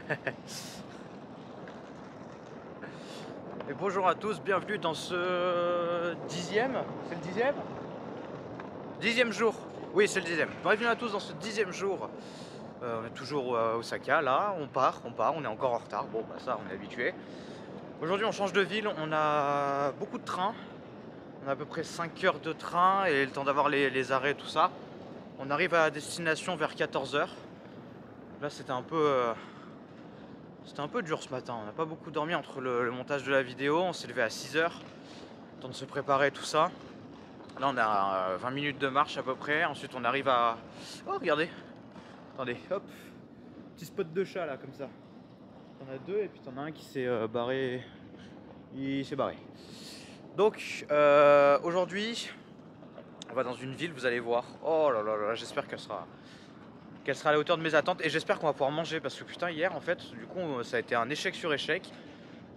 Et bonjour à tous, bienvenue dans ce dixième, c'est le dixième? Dixième jour, oui c'est le dixième. Bienvenue à tous dans ce dixième jour. On est toujours à Osaka, là, on part, on est encore en retard, bon bah ça on est habitué. Aujourd'hui on change de ville, on a beaucoup de trains. On a à peu près 5 heures de train et le temps d'avoir les arrêts tout ça. On arrive à destination vers 14 heures. Là c'était un peu dur ce matin, on n'a pas beaucoup dormi entre le montage de la vidéo, on s'est levé à 6 heures, temps de se préparer tout ça. Là on a 20 minutes de marche à peu près, ensuite on arrive à... Oh regardez, attendez, hop, petit spot de chat là comme ça. T'en as deux et puis t'en as un qui s'est barré, il s'est barré. Donc aujourd'hui on va dans une ville, vous allez voir. Oh là là là, j'espère qu'elle sera à la hauteur de mes attentes et j'espère qu'on va pouvoir manger parce que putain hier en fait du coup ça a été un échec sur échec.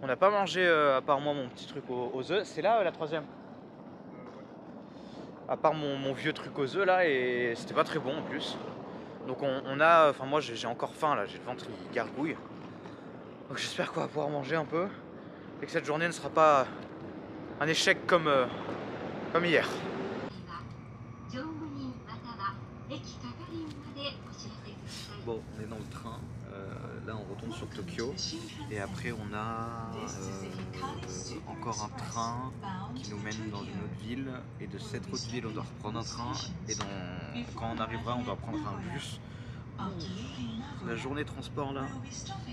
On n'a pas mangé à part moi mon petit truc aux œufs. C'est là la troisième. À part mon vieux truc aux œufs là et c'était pas très bon en plus. Donc on a, enfin moi j'ai encore faim là, j'ai le ventre qui gargouille. Donc j'espère qu'on va pouvoir manger un peu et que cette journée ne sera pas un échec comme hier. Bon, on est dans le train, là on retourne sur Tokyo et après on a encore un train qui nous mène dans une autre ville et de cette autre ville on doit reprendre un train et quand on arrivera on doit prendre un bus. La journée transport là,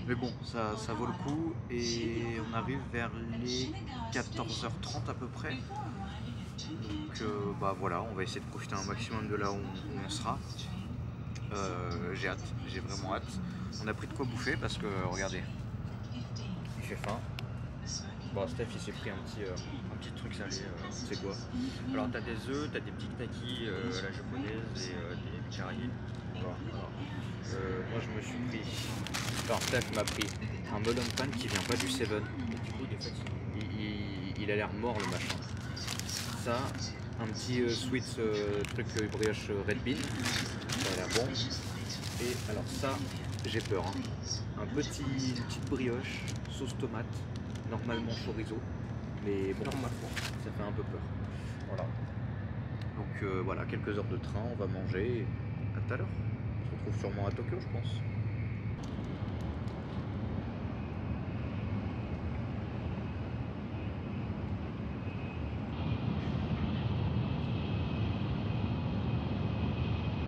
mais bon ça vaut le coup et on arrive vers les 14h30 à peu près. Donc bah voilà, on va essayer de profiter un maximum de là où on sera. J'ai hâte, j'ai vraiment hâte. On a pris de quoi bouffer parce que regardez, il fait faim. Bon, Steph il s'est pris un petit truc salé, c'est quoi? Alors t'as des œufs, t'as des petits knackis à la japonaise et des curry. Voilà. Moi je me suis pris, enfin Steph m'a pris un melon pan qui vient pas du Seven. Et du coup de fait il a l'air mort le machin. Ça, un petit sweet truc brioche Red Bean. Ça a l'air bon. Et alors ça, j'ai peur. Hein. Une petite brioche, sauce tomate, normalement chorizo. Mais bon, ça fait un peu peur. Voilà. Donc voilà, quelques heures de train, on va manger. À tout à l'heure. On se retrouve sûrement à Tokyo, je pense.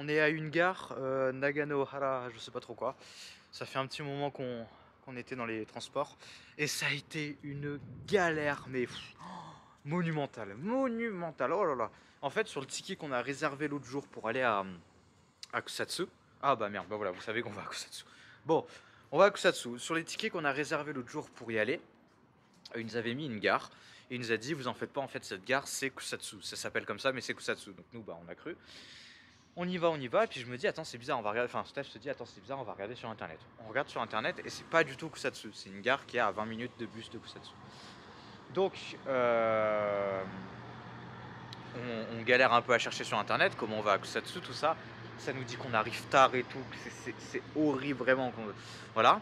On est à une gare, Naganohara, je sais pas trop quoi. Ça fait un petit moment qu'on était dans les transports. Et ça a été une galère, mais monumentale. Monumentale, oh là là. En fait, sur le ticket qu'on a réservé l'autre jour pour aller à Kusatsu. Ah bah merde, bah voilà, vous savez qu'on va à Kusatsu. Bon, on va à Kusatsu. Sur les tickets qu'on a réservés l'autre jour pour y aller, il nous avait mis une gare. Et il nous a dit, vous en faites pas, en fait, cette gare, c'est Kusatsu. Ça s'appelle comme ça, mais c'est Kusatsu. Donc nous, bah on a cru. On y va, et puis je me dis, attends, c'est bizarre, on va regarder. Enfin, Steph se dit, attends, c'est bizarre, on va regarder sur internet. On regarde sur internet, et c'est pas du tout Kusatsu. C'est une gare qui est à 20 minutes de bus de Kusatsu. Donc, on galère un peu à chercher sur internet comment on va à Kusatsu, tout ça. Ça nous dit qu'on arrive tard et tout, c'est horrible vraiment. Voilà.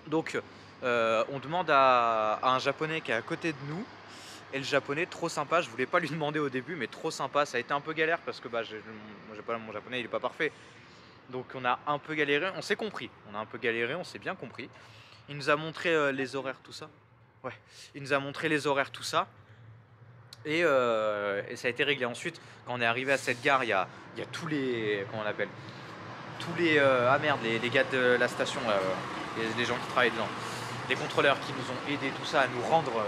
Donc, on demande à un japonais qui est à côté de nous. Et le japonais, trop sympa, je voulais pas lui demander au début, mais trop sympa, ça a été un peu galère parce que bah, mon japonais il est pas parfait. Donc on a un peu galéré, on s'est compris, on a un peu galéré, on s'est bien compris. Il nous a montré les horaires, tout ça. Ouais, il nous a montré les horaires, tout ça. Et ça a été réglé. Ensuite, quand on est arrivé à cette gare, il y a tous les... Comment on appelle? Tous les... ah merde, les gars de la station, là, les gens qui travaillent dedans. Les contrôleurs qui nous ont aidés tout ça à nous rendre,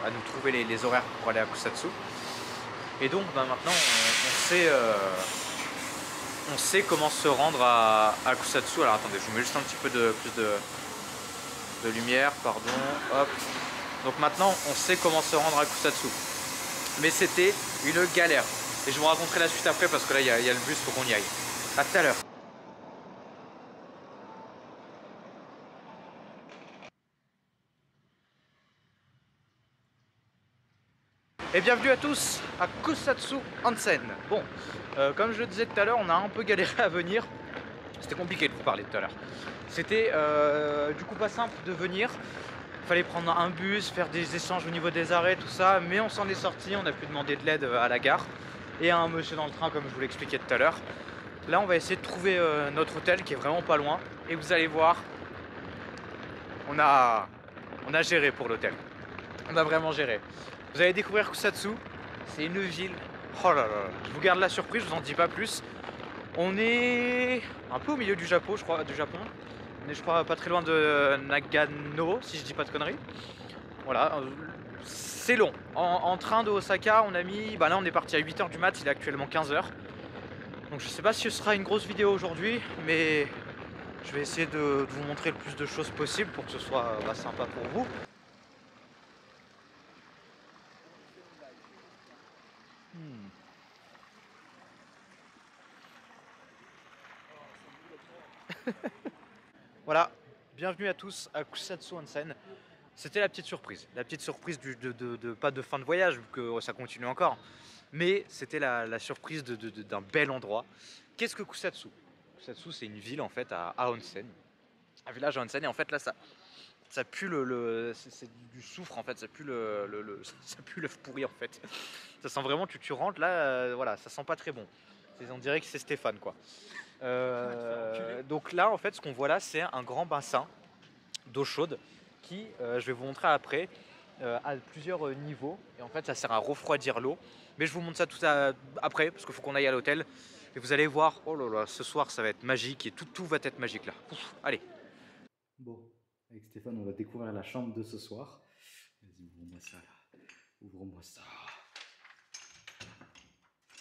à nous trouver les horaires pour aller à Kusatsu. Et donc bah, maintenant on sait comment se rendre à Kusatsu. Alors attendez, je vous mets juste un petit peu plus de lumière, pardon, hop. Donc maintenant on sait comment se rendre à Kusatsu. Mais c'était une galère. Et je vous raconterai la suite après parce que là il y a le bus, faut qu'on y aille. A tout à l'heure. Et bienvenue à tous à Kusatsu Onsen. Bon, comme je le disais tout à l'heure, on a un peu galéré à venir. C'était compliqué de vous parler tout à l'heure. C'était du coup pas simple de venir. Il fallait prendre un bus, faire des échanges au niveau des arrêts, tout ça. Mais on s'en est sorti, on a pu demander de l'aide à la gare. Et à un monsieur dans le train, comme je vous l'expliquais tout à l'heure. Là, on va essayer de trouver notre hôtel qui est vraiment pas loin. Et vous allez voir, on a géré pour l'hôtel. On a vraiment géré. Vous allez découvrir Kusatsu. C'est une ville. Oh là là, je vous garde la surprise, je vous en dis pas plus. On est un peu au milieu du Japon, je crois, du Japon. On est, je crois, pas très loin de Nagano, si je dis pas de conneries. Voilà, c'est long. En train de Osaka, on a mis. Bah là, on est parti à 8h du mat, il est actuellement 15h. Donc je sais pas si ce sera une grosse vidéo aujourd'hui, mais je vais essayer de vous montrer le plus de choses possible pour que ce soit sympa pour vous. Voilà, bienvenue à tous à Kusatsu Onsen. C'était la petite surprise pas de fin de voyage, vu que ça continue encore, mais c'était la surprise d'un bel endroit. Qu'est-ce que Kusatsu? Kusatsu, c'est une ville en fait à Onsen, un village à Onsen, et en fait là ça pue c'est du soufre en fait, ça pue ça pue l'œuf pourri en fait. Ça sent vraiment, tu rentres là, voilà, ça sent pas très bon. On dirait que c'est Stéphane quoi. Donc là en fait ce qu'on voit là c'est un grand bassin d'eau chaude qui, je vais vous montrer après, a plusieurs niveaux et en fait ça sert à refroidir l'eau. Mais je vous montre ça tout ça après parce qu'il faut qu'on aille à l'hôtel et vous allez voir, oh là là, ce soir ça va être magique et tout va être magique là. Ouf, allez. Bon, avec Stéphane, on va découvrir la chambre de ce soir. Vas-y, ouvre-moi ça là. Ouvre-moi ça.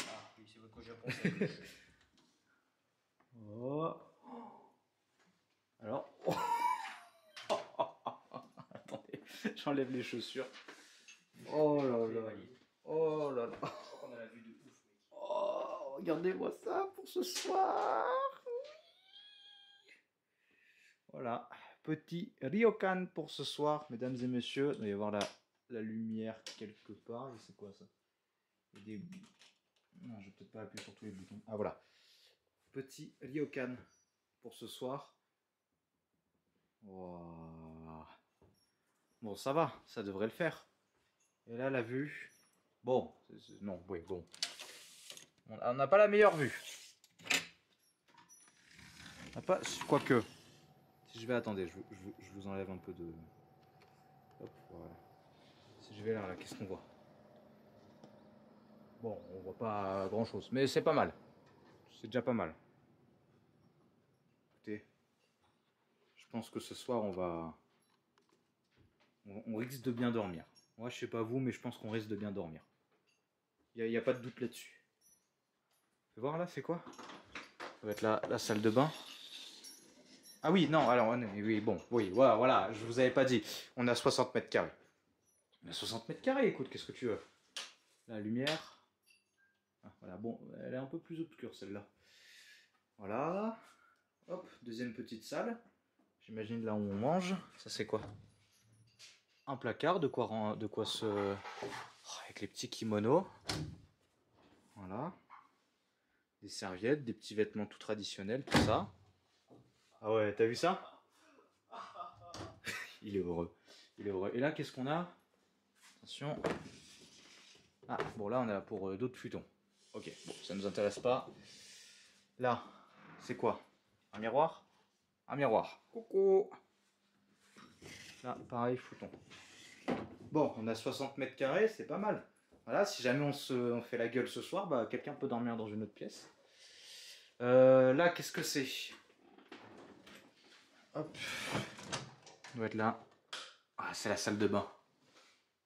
Ah oui, c'est votre japonais. Oh. Alors. Attendez, j'enlève les chaussures. Oh là là. Oh là là. On a la vue de ouf, mec. Oh, regardez-moi ça pour ce soir. Voilà, petit ryokan pour ce soir, mesdames et messieurs. Il doit y avoir la lumière quelque part. C'est quoi ça? Il y a des... Non, je vais peut-être pas appuyer sur tous les boutons. Ah voilà. Petit ryokan pour ce soir. Wow. Bon, ça va, ça devrait le faire. Et là, la vue. Bon, non, oui, bon. On n'a pas la meilleure vue. On n'a pas... Quoique. Si je vais, attendez, je vous enlève un peu de... Hop, voilà. Si je vais là, qu'est-ce qu'on voit? Bon, on voit pas grand chose, mais c'est pas mal. C'est déjà pas mal. Écoutez, je pense que ce soir, on risque de bien dormir. Moi, je sais pas vous, mais je pense qu'on risque de bien dormir. Il n'y a pas de doute là-dessus. Fais voir là, c'est quoi? Ça va être la salle de bain. Ah oui, non, alors, oui, bon, oui, voilà, je vous avais pas dit. On a 60 mètres carrés. On a 60 mètres carrés, écoute, qu'est-ce que tu veux? La lumière. Ah, voilà, bon, elle est un peu plus obscure celle-là. Voilà. Hop, deuxième petite salle. J'imagine là où on mange. Ça c'est quoi? Un placard, de quoi se... Oh, avec les petits kimonos. Voilà. Des serviettes, des petits vêtements tout traditionnels, tout ça. Ah ouais, t'as vu ça? Il est heureux. Il est heureux. Et là, qu'est-ce qu'on a? Attention. Ah, bon là on a pour d'autres futons. Ok, bon, ça nous intéresse pas. Là, c'est quoi? Un miroir? Un miroir. Coucou! Là, pareil, fouton. Bon, on a 60 mètres carrés, c'est pas mal. Voilà, si jamais on fait la gueule ce soir, bah, quelqu'un peut dormir dans une autre pièce. Là, qu'est-ce que c'est? Hop. On doit être là. Ah, c'est la salle de bain.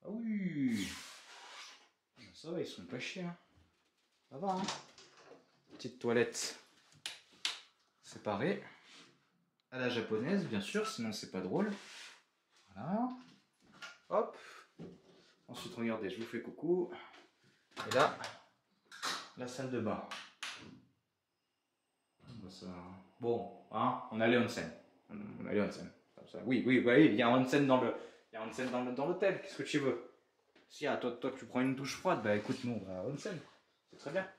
Ah oui! Ça va, ils sont pas chiés. Hein. Ça va, hein? Petite toilette séparée. À la japonaise, bien sûr, sinon c'est pas drôle. Voilà. Hop. Ensuite, regardez, je vous fais coucou. Et là, la salle de bain. Bon, hein, on a les onsen. On a les onsen. Oui, il y a un onsen dans l'hôtel. Qu'est-ce que tu veux? Si, ah, toi, tu prends une douche froide, bah écoute, nous, on va à onsen. C'est très bien.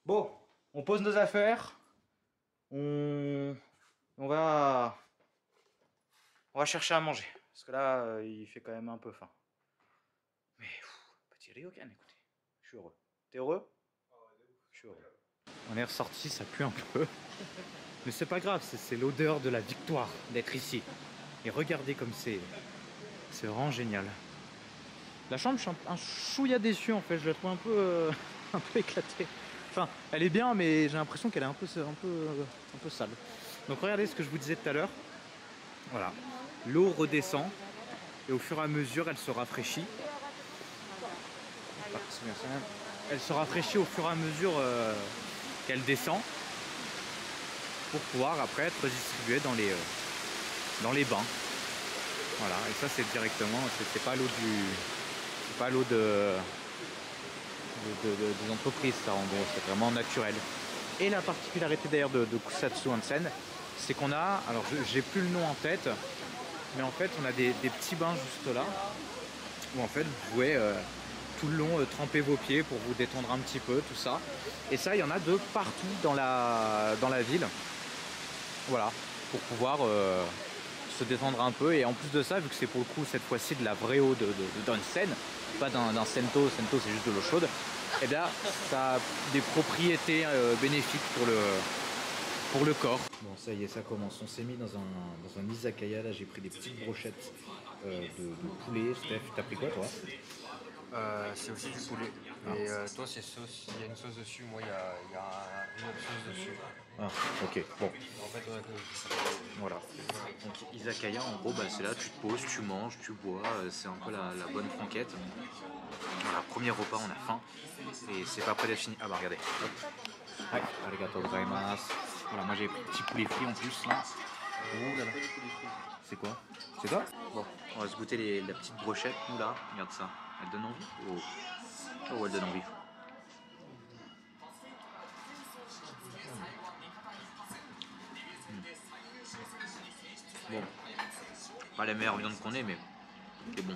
Bon, on pose nos affaires. on va chercher à manger. Parce que là, il fait quand même un peu faim. Mais petit Ryokan, écoutez, je suis heureux. T'es heureux? Je suis heureux. On est ressorti, ça pue un peu. Mais c'est pas grave, c'est l'odeur de la victoire d'être ici. Et regardez comme c'est vraiment génial. La chambre, je suis un chouïa déçu en fait, je la trouve un peu, un peu éclatée. Enfin, elle est bien, mais j'ai l'impression qu'elle est un peu sale. Donc regardez ce que je vous disais tout à l'heure. Voilà, l'eau redescend et au fur et à mesure, elle se rafraîchit. Elle se rafraîchit au fur et à mesure qu'elle descend pour pouvoir après être distribuée dans les bains. Voilà, et ça c'est directement, c'est pas l'eau des entreprises, ça en gros, c'est vraiment naturel. Et la particularité d'ailleurs de Kusatsu Onsen, c'est qu'on a, alors j'ai plus le nom en tête, mais en fait on a des petits bains juste là, où en fait vous pouvez tout le long tremper vos pieds pour vous détendre un petit peu, tout ça. Et ça, il y en a de partout dans la ville. Voilà, pour pouvoir se détendre un peu. Et en plus de ça, vu que c'est pour le coup cette fois-ci de la vraie eau d'onsen, pas d'un sento c'est juste de l'eau chaude, et bien ça a des propriétés bénéfiques pour le corps. Bon, ça y est, ça commence. On s'est mis dans un izakaya. Là, j'ai pris des petites brochettes de poulet. Steph, t'as pris quoi toi? C'est aussi du poulet. Et toi, c'est sauce. Il y a une sauce dessus. Moi, il y a une autre sauce dessus. Ah, ok, bon. En fait, Voilà. Donc izakaya, en gros, bah, c'est là, tu te poses, tu manges, tu bois, c'est un peu la bonne franquette. Voilà, premier repas, on a faim et c'est pas près d'être fini. Ah bah regardez. Hop. Ouais, arigatou gozaimasu. Voilà, moi j'ai pris petit poulet frit en plus là. Oh là là. C'est quoi? C'est toi? Bon, on va se goûter la petite brochette, nous là. Regarde ça. Elle donne envie? Oh, oh elle donne envie. Bon, pas la meilleure viande qu'on ait, mais c'est bon.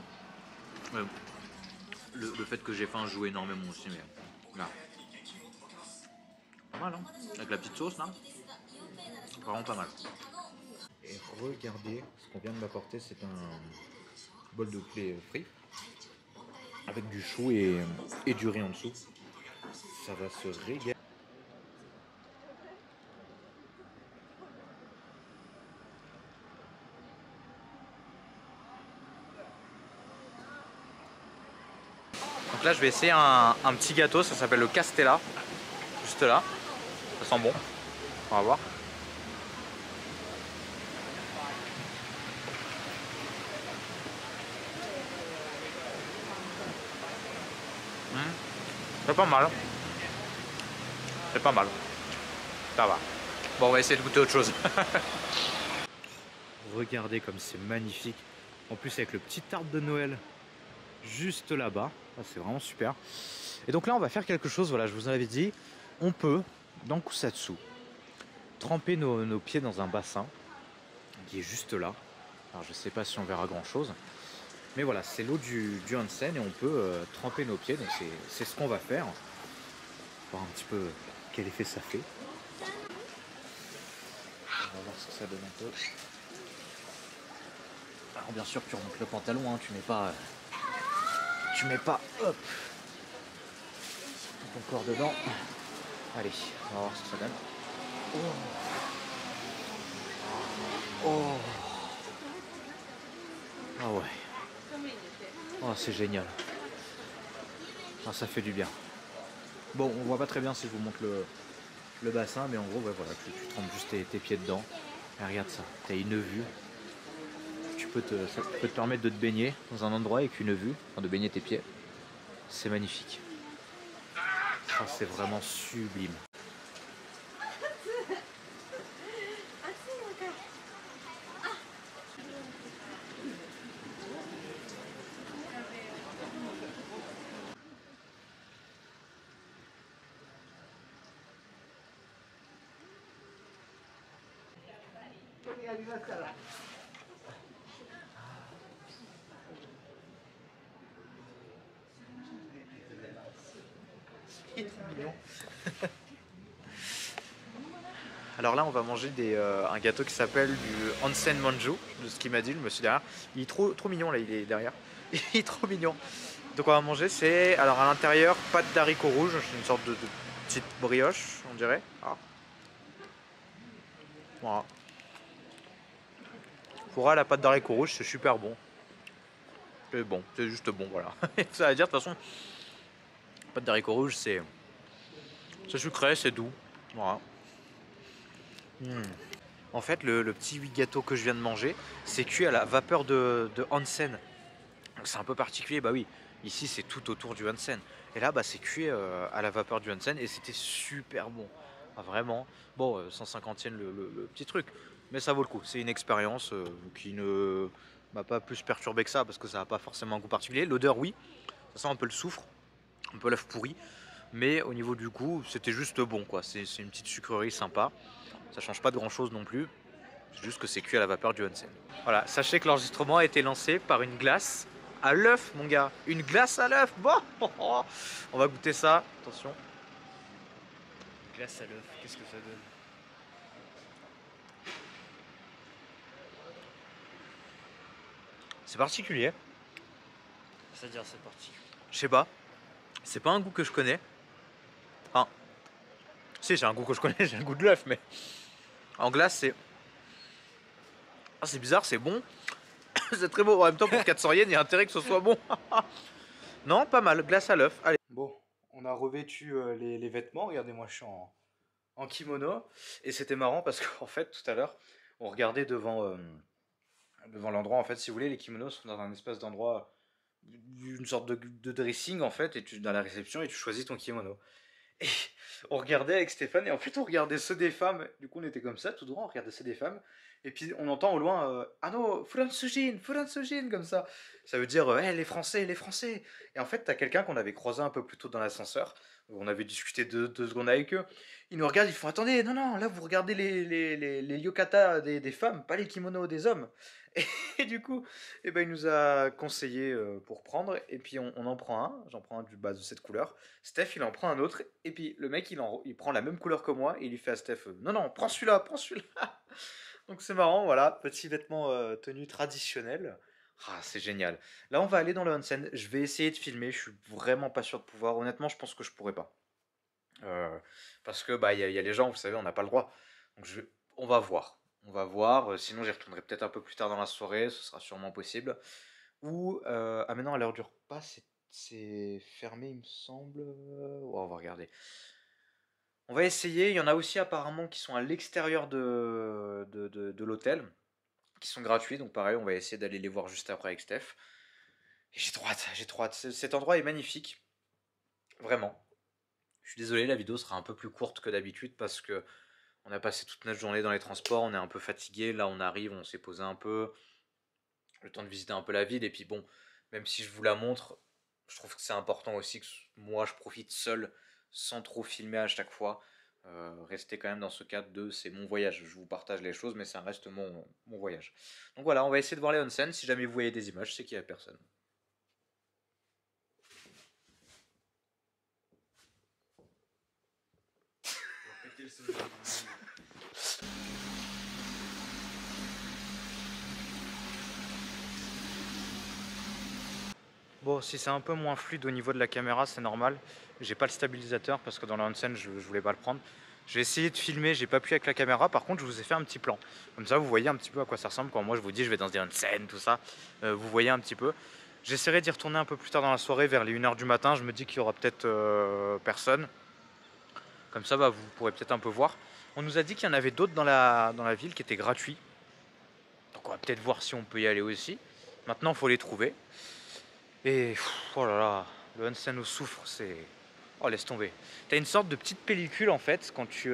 Le fait que j'ai faim joue énormément aussi, mais là. Pas mal, hein? Avec la petite sauce là, vraiment pas mal. Et regardez, ce qu'on vient de m'apporter, c'est un bol de poulet frit avec du chou et du riz en dessous. Ça va se régaler. Donc là, je vais essayer un petit gâteau, ça s'appelle le Castella, juste là. Ça sent bon, on va voir. C'est pas mal. C'est pas mal. Ça va. Bon, on va essayer de goûter autre chose. Regardez comme c'est magnifique. En plus avec le petit arbre de Noël juste là-bas. Ah, c'est vraiment super. Et donc là, on va faire quelque chose. Voilà, je vous en avais dit. On peut, dans Kusatsu, tremper nos pieds dans un bassin qui est juste là. Alors je sais pas si on verra grand chose. Mais voilà, c'est l'eau du onsen et on peut tremper nos pieds. Donc c'est ce qu'on va faire. Voir un petit peu quel effet ça fait. On va voir ce que ça donne un peu. Alors bien sûr tu remontes le pantalon, hein, tu mets pas hop ton corps dedans. Allez, on va voir ce que ça donne. Oh. Ah ouais. Oh c'est génial. Ah, ça fait du bien. Bon, on voit pas très bien si je vous montre le bassin, mais en gros ouais, voilà, tu trempes juste tes pieds dedans. Et regarde ça, t'as une vue. Ça peut te permettre de te baigner dans un endroit avec une vue, enfin de baigner tes pieds. C'est magnifique. Oh, c'est vraiment sublime. Il est trop mignon. Alors là, on va manger un gâteau qui s'appelle du Onsen Manju, de ce qu'il m'a dit, le monsieur derrière. Il est trop mignon là, il est derrière. Il est trop mignon. Donc on va manger, c'est alors à l'intérieur, pâte d'haricots rouges, c'est une sorte de petite brioche, on dirait. Ah. Voilà. Pour la pâte d'haricots rouges, c'est super bon. C'est bon, c'est juste bon, voilà. Ça à dire, de toute façon, pâte d'haricots rouges, c'est sucré, c'est doux. Voilà. En fait, le petit gâteau que je viens de manger, c'est cuit à la vapeur de onsen. Donc c'est un peu particulier, bah oui, ici c'est tout autour du onsen. Et là, bah, c'est cuit à la vapeur du onsen et c'était super bon. Ah, vraiment. Bon, 150 yens le petit truc, mais ça vaut le coup. C'est une expérience qui ne m'a pas plus perturbé que ça parce que ça n'a pas forcément un goût particulier. L'odeur, oui, ça sent un peu le soufre, un peu l'œuf pourri, mais au niveau du goût, c'était juste bon quoi. C'est une petite sucrerie sympa. Ça change pas de grand chose non plus. C'est juste que c'est cuit à la vapeur du onsen. Voilà, sachez que l'enregistrement a été lancé par une glace à l'œuf, mon gars. Une glace à l'œuf. Bon, on va goûter ça. Attention. Glace à l'œuf, qu'est-ce que ça donne? C'est particulier. C'est-à-dire c'est particulier. Je sais pas. C'est pas un goût que je connais. Enfin, si, j'ai un goût que je connais, j'ai un goût de l'œuf, mais en glace, c'est. Ah, c'est bizarre, c'est bon. C'est très beau. En même temps, pour 400 yens, il y a intérêt que ce soit bon. Non, pas mal. Glace à l'œuf. Allez. Bon, on a revêtu les vêtements. Regardez, moi je suis en kimono. Et c'était marrant parce qu'en fait, tout à l'heure, on regardait devant l'endroit. En fait, si vous voulez, les kimonos sont dans un espèce d'endroit, une sorte de dressing en fait, et dans la réception, et tu choisis ton kimono. Et on regardait avec Stéphane, et en fait, on regardait ceux des femmes. Du coup, on était comme ça, tout droit, on regardait ceux des femmes. Et puis, on entend au loin ah non, Furan Sujin, comme ça. Ça veut dire hey, les Français, les Français. Et en fait, t'as quelqu'un qu'on avait croisé un peu plus tôt dans l'ascenseur. On avait discuté deux secondes avec eux. Ils nous regardent, ils font attendez, non, non, là, vous regardez les yukata des femmes, pas les kimonos des hommes. Et du coup, eh ben, il nous a conseillé pour prendre. Et puis, on en prend un. J'en prends un du bas de cette couleur. Steph, il en prend un autre, et puis le mec, il prend la même couleur que moi, et il lui fait à Steph, non, non, prends celui-là, prends celui-là. Donc c'est marrant, voilà, petit vêtement tenue traditionnel. Ah, c'est génial. Là, on va aller dans le onsen. Je vais essayer de filmer, je suis vraiment pas sûr de pouvoir. Honnêtement, je pense que je pourrais pas. Parce que, bah, il y a les gens, vous savez, on n'a pas le droit. Donc on va voir. On va voir, sinon j'y retournerai peut-être un peu plus tard dans la soirée, ce sera sûrement possible. Ou, ah mais non, à l'heure du repas, c'est fermé, il me semble. Ouais, on va regarder. On va essayer. Il y en a aussi apparemment qui sont à l'extérieur de l'hôtel, qui sont gratuits. Donc pareil, on va essayer d'aller les voir juste après avec Steph. Et j'ai trop hâte, j'ai trop hâte. Cet endroit est magnifique. Vraiment. Je suis désolé, la vidéo sera un peu plus courte que d'habitude parce que on a passé toute notre journée dans les transports, on est un peu fatigué. Là, on arrive, on s'est posé un peu. Le temps de visiter un peu la ville. Et puis bon, même si je vous la montre, je trouve que c'est important aussi que moi je profite seul sans trop filmer à chaque fois. Rester quand même dans ce cadre de c'est mon voyage. Je vous partage les choses, mais ça reste mon voyage. Donc voilà, on va essayer de voir les onsen. Si jamais vous voyez des images, c'est qu'il n'y a personne. Bon, si c'est un peu moins fluide au niveau de la caméra, c'est normal. J'ai pas le stabilisateur parce que dans la onsen, je voulais pas le prendre. J'ai essayé de filmer, j'ai pas pu avec la caméra. Par contre, je vous ai fait un petit plan. Comme ça, vous voyez un petit peu à quoi ça ressemble. Quand moi, je vous dis, je vais dans des onsen, tout ça. Vous voyez un petit peu. J'essaierai d'y retourner un peu plus tard dans la soirée, vers les 1h du matin. Je me dis qu'il y aura peut-être personne. Comme ça, bah, vous pourrez peut-être un peu voir. On nous a dit qu'il y en avait d'autres dans la ville qui étaient gratuits. Donc on va peut-être voir si on peut y aller aussi. Maintenant, il faut les trouver. Et oh là là, le onsen au soufre, c'est... Oh, laisse tomber. T'as une sorte de petite pellicule en fait quand tu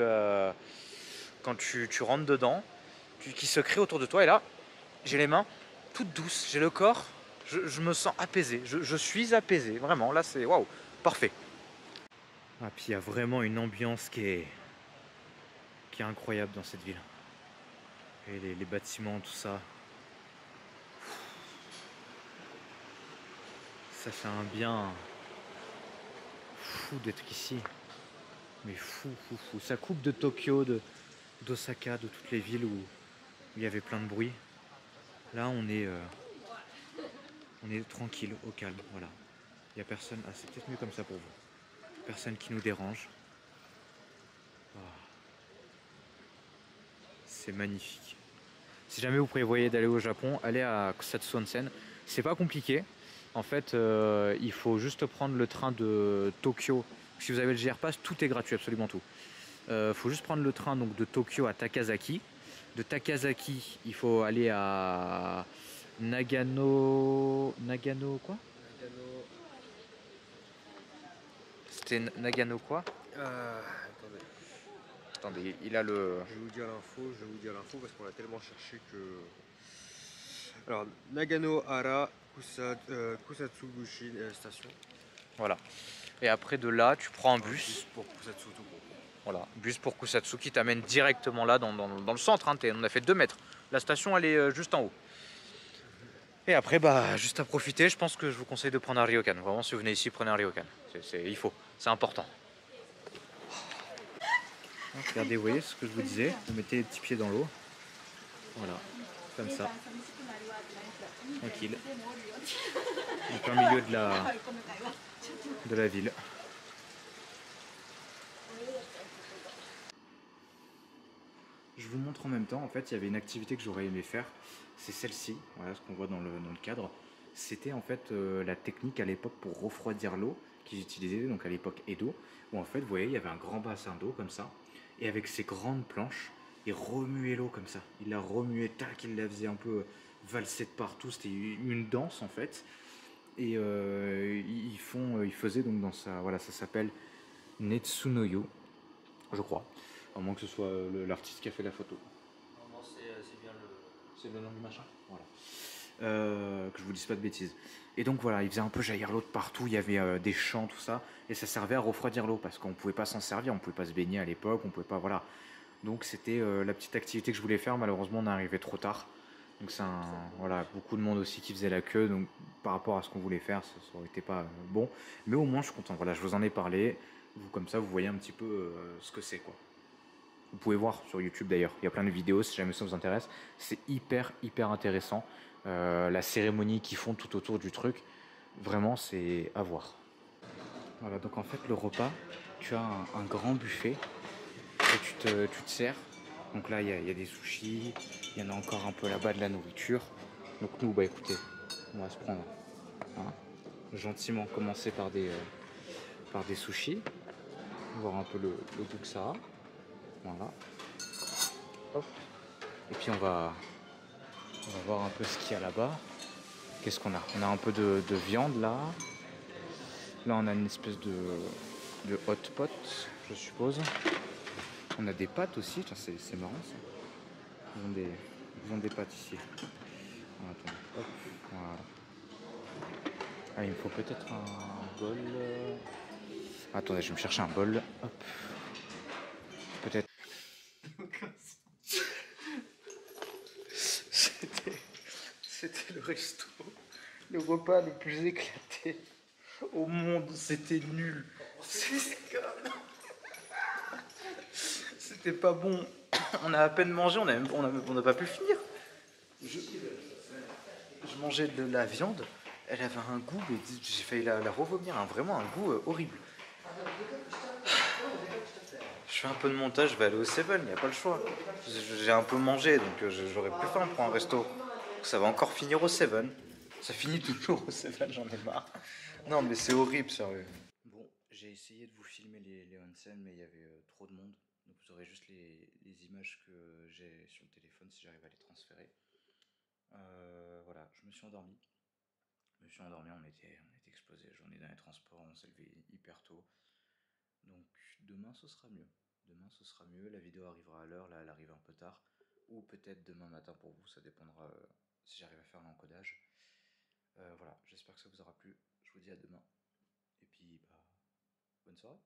rentres dedans, qui se crée autour de toi. Et là, j'ai les mains toutes douces, j'ai le corps, je me sens apaisé. Je suis apaisé, vraiment. Là, c'est waouh, parfait. Ah, puis il y a vraiment une ambiance qui est incroyable dans cette ville. Et les bâtiments, tout ça. Ça fait un bien fou d'être ici. Mais fou. Ça coupe de Tokyo, d'Osaka, de toutes les villes où il y avait plein de bruit. Là, on est tranquille, au calme, voilà. Il n'y a personne. Ah, c'est peut-être mieux comme ça pour vous. Personne qui nous dérange. Oh, c'est magnifique. Si jamais vous prévoyez d'aller au Japon, allez à Kusatsu Onsen. C'est pas compliqué. En fait, il faut juste prendre le train de Tokyo. Si vous avez le GR Pass, tout est gratuit, absolument tout. Faut juste prendre le train donc, de Tokyo à Takasaki. De Takasaki, il faut aller à Nagano. Nagano quoi? Nagano. C'était Nagano quoi? Attendez. Attendez, il a le. Je vais vous dire l'info parce qu'on l'a tellement cherché que. Alors, Naganohara Kusatsuguchi station. Voilà. Et après de là, tu prends un Enfin, bus. pour Kusatsu tout court. Voilà, bus pour Kusatsu qui t'amène directement là dans le centre. Hein, on a fait 2 mètres. La station, elle est juste en haut. Et après, bah, juste à profiter, je pense que je vous conseille de prendre un ryokan. Vraiment, si vous venez ici, prenez un ryokan. Il faut, c'est important. Regardez, vous voyez ce que je vous disais. Vous mettez les petits pieds dans l'eau. Voilà, comme ça. Tranquille. En plein milieu de la ville. Je vous montre en même temps, en fait, il y avait une activité que j'aurais aimé faire. C'est celle-ci, voilà ce qu'on voit dans le cadre. C'était en fait la technique à l'époque pour refroidir l'eau qu'ils utilisaient, donc à l'époque Edo, où en fait, vous voyez, il y avait un grand bassin d'eau comme ça, et avec ces grandes planches, ils remuaient l'eau comme ça. Ils la remuaient, tac, ils la faisaient un peu valser de partout. C'était une danse en fait. Et ils faisaient donc dans ça, voilà, ça s'appelle Netsunoyo, je crois. À moins que ce soit l'artiste qui a fait la photo. Non, c'est bien le. C'est le nom du machin. Voilà. Que je vous dise pas de bêtises. Et donc voilà, il faisait un peu jaillir l'eau de partout, il y avait des champs, tout ça, et ça servait à refroidir l'eau parce qu'on pouvait pas s'en servir, on pouvait pas se baigner à l'époque, on pouvait pas, voilà. Donc c'était la petite activité que je voulais faire, malheureusement on est arrivé trop tard. Donc c'est voilà, beaucoup de monde aussi qui faisait la queue, donc par rapport à ce qu'on voulait faire, ça aurait été pas bon. Mais au moins je suis content, voilà, je vous en ai parlé, vous comme ça vous voyez un petit peu ce que c'est quoi. Vous pouvez voir sur YouTube d'ailleurs, il y a plein de vidéos si jamais ça vous intéresse. C'est hyper intéressant. La cérémonie qu'ils font tout autour du truc, vraiment c'est à voir. Voilà, donc en fait le repas, tu as un grand buffet et tu te sers. Donc là il y a des sushis, il y en a encore un peu là-bas de la nourriture. Donc nous, bah écoutez, on va se prendre gentiment commencer par des sushis, voir un peu le goût que ça a. Voilà. Hop. Et puis on va voir un peu ce qu'il y a là-bas. Qu'est-ce qu'on a? On a un peu de viande là. Là on a une espèce de hot pot, je suppose. On a des pâtes aussi, c'est marrant ça. Ils ont des pâtes ici. Attends, hop, voilà. Ah, il me faut peut-être un bol. Attendez, je vais me chercher un bol. Hop. Peut-être. C'était le resto, le repas le plus éclaté au monde. C'était nul. C'était pas bon. On a à peine mangé, on n'a pas pu finir. Je mangeais de la viande, elle avait un goût, mais j'ai failli la revomir, hein, vraiment un goût horrible. Je fais un peu de montage, je vais aller au Seven, il n'y a pas le choix. J'ai un peu mangé, donc j'aurais plus faim pour un resto. Ça va encore finir au Seven. Ça finit toujours au Seven, j'en ai marre. Non mais c'est horrible, sérieux. Bon, j'ai essayé de vous filmer les onsen, mais il y avait trop de monde. Donc vous aurez juste les images que j'ai sur le téléphone si j'arrive à les transférer. Voilà, je me suis endormi. On était explosé. Journée dans les transports, on s'est levé hyper tôt. Donc demain ce sera mieux. Demain ce sera mieux, la vidéo arrivera à l'heure, là elle arrive un peu tard. Ou peut-être demain matin pour vous, ça dépendra si j'arrive à faire l'encodage. Voilà, j'espère que ça vous aura plu. Je vous dis à demain. Et puis, bah, bonne soirée.